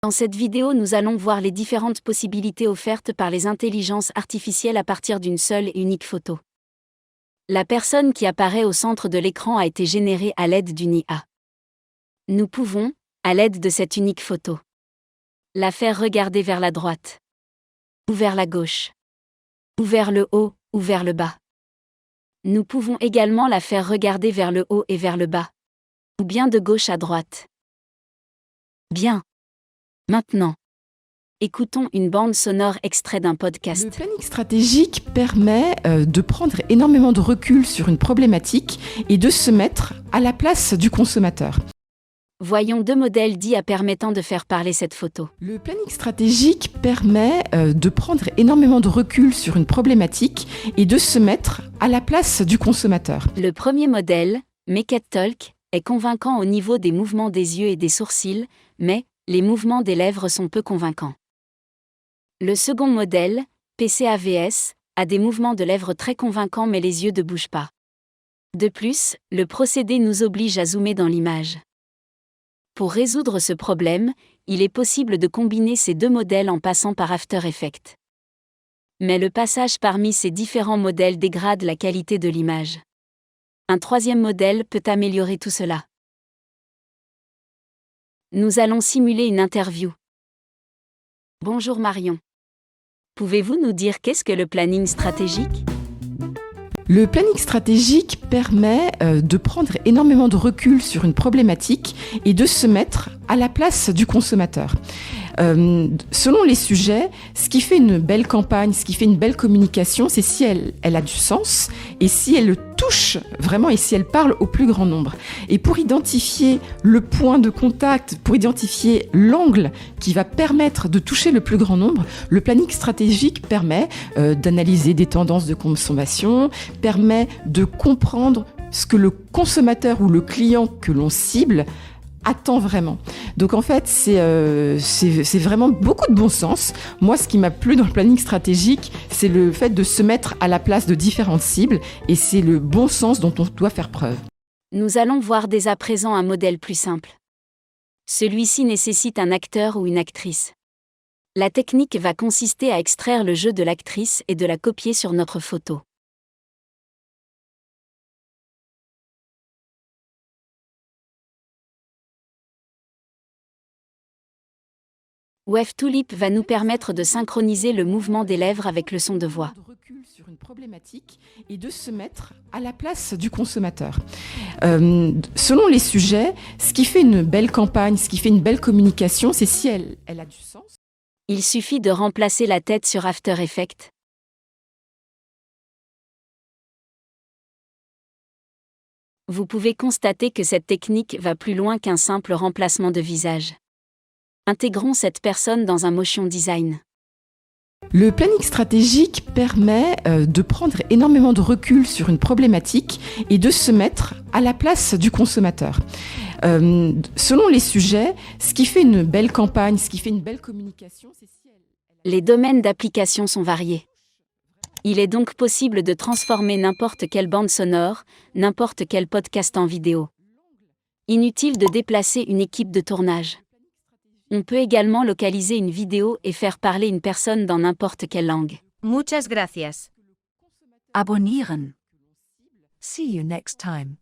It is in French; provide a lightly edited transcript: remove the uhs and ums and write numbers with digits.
Dans cette vidéo, nous allons voir les différentes possibilités offertes par les intelligences artificielles à partir d'une seule et unique photo. La personne qui apparaît au centre de l'écran a été générée à l'aide d'une IA. Nous pouvons, à l'aide de cette unique photo, la faire regarder vers la droite, ou vers la gauche, ou vers le haut, ou vers le bas. Nous pouvons également la faire regarder vers le haut et vers le bas, ou bien de gauche à droite. Bien. Maintenant, écoutons une bande sonore extrait d'un podcast. Le planning stratégique permet de prendre énormément de recul sur une problématique et de se mettre à la place du consommateur. Voyons deux modèles d'IA permettant de faire parler cette photo. Le planning stratégique permet de prendre énormément de recul sur une problématique et de se mettre à la place du consommateur. Le premier modèle, Make It Talk, est convaincant au niveau des mouvements des yeux et des sourcils, mais les mouvements des lèvres sont peu convaincants. Le second modèle, PCAVS, a des mouvements de lèvres très convaincants mais les yeux ne bougent pas. De plus, le procédé nous oblige à zoomer dans l'image. Pour résoudre ce problème, il est possible de combiner ces deux modèles en passant par After Effects. Mais le passage parmi ces différents modèles dégrade la qualité de l'image. Un troisième modèle peut améliorer tout cela. Nous allons simuler une interview. Bonjour Marion. Pouvez-vous nous dire qu'est-ce que le planning stratégique ? Le planning stratégique permet de prendre énormément de recul sur une problématique et de se mettre à la place du consommateur. Selon les sujets, ce qui fait une belle campagne, ce qui fait une belle communication, c'est si elle a du sens et si elle le touche vraiment et si elle parle au plus grand nombre. Et pour identifier le point de contact, pour identifier l'angle qui va permettre de toucher le plus grand nombre, le planning stratégique permet d'analyser des tendances de consommation, permet de comprendre ce que le consommateur ou le client que l'on cible attend vraiment. Donc en fait, c'est vraiment beaucoup de bon sens. Moi, ce qui m'a plu dans le planning stratégique, c'est le fait de se mettre à la place de différentes cibles et c'est le bon sens dont on doit faire preuve. Nous allons voir dès à présent un modèle plus simple. Celui-ci nécessite un acteur ou une actrice. La technique va consister à extraire le jeu de l'actrice et de la copier sur notre photo. WebTulip va nous permettre de synchroniser le mouvement des lèvres avec le son de voix. De recul sur une problématique et de se mettre à la place du consommateur. Selon les sujets, ce qui fait une belle campagne, ce qui fait une belle communication, c'est si elle a du sens. Il suffit de remplacer la tête sur After Effects. Vous pouvez constater que cette technique va plus loin qu'un simple remplacement de visage. Intégrons cette personne dans un motion design. Le planning stratégique permet de prendre énormément de recul sur une problématique et de se mettre à la place du consommateur. Selon les sujets, ce qui fait une belle campagne, ce qui fait une belle communication, c'est si Les domaines d'application sont variés. Il est donc possible de transformer n'importe quelle bande sonore, n'importe quel podcast en vidéo. Inutile de déplacer une équipe de tournage. On peut également localiser une vidéo et faire parler une personne dans n'importe quelle langue. Muchas gracias. Abonnieren. See you next time.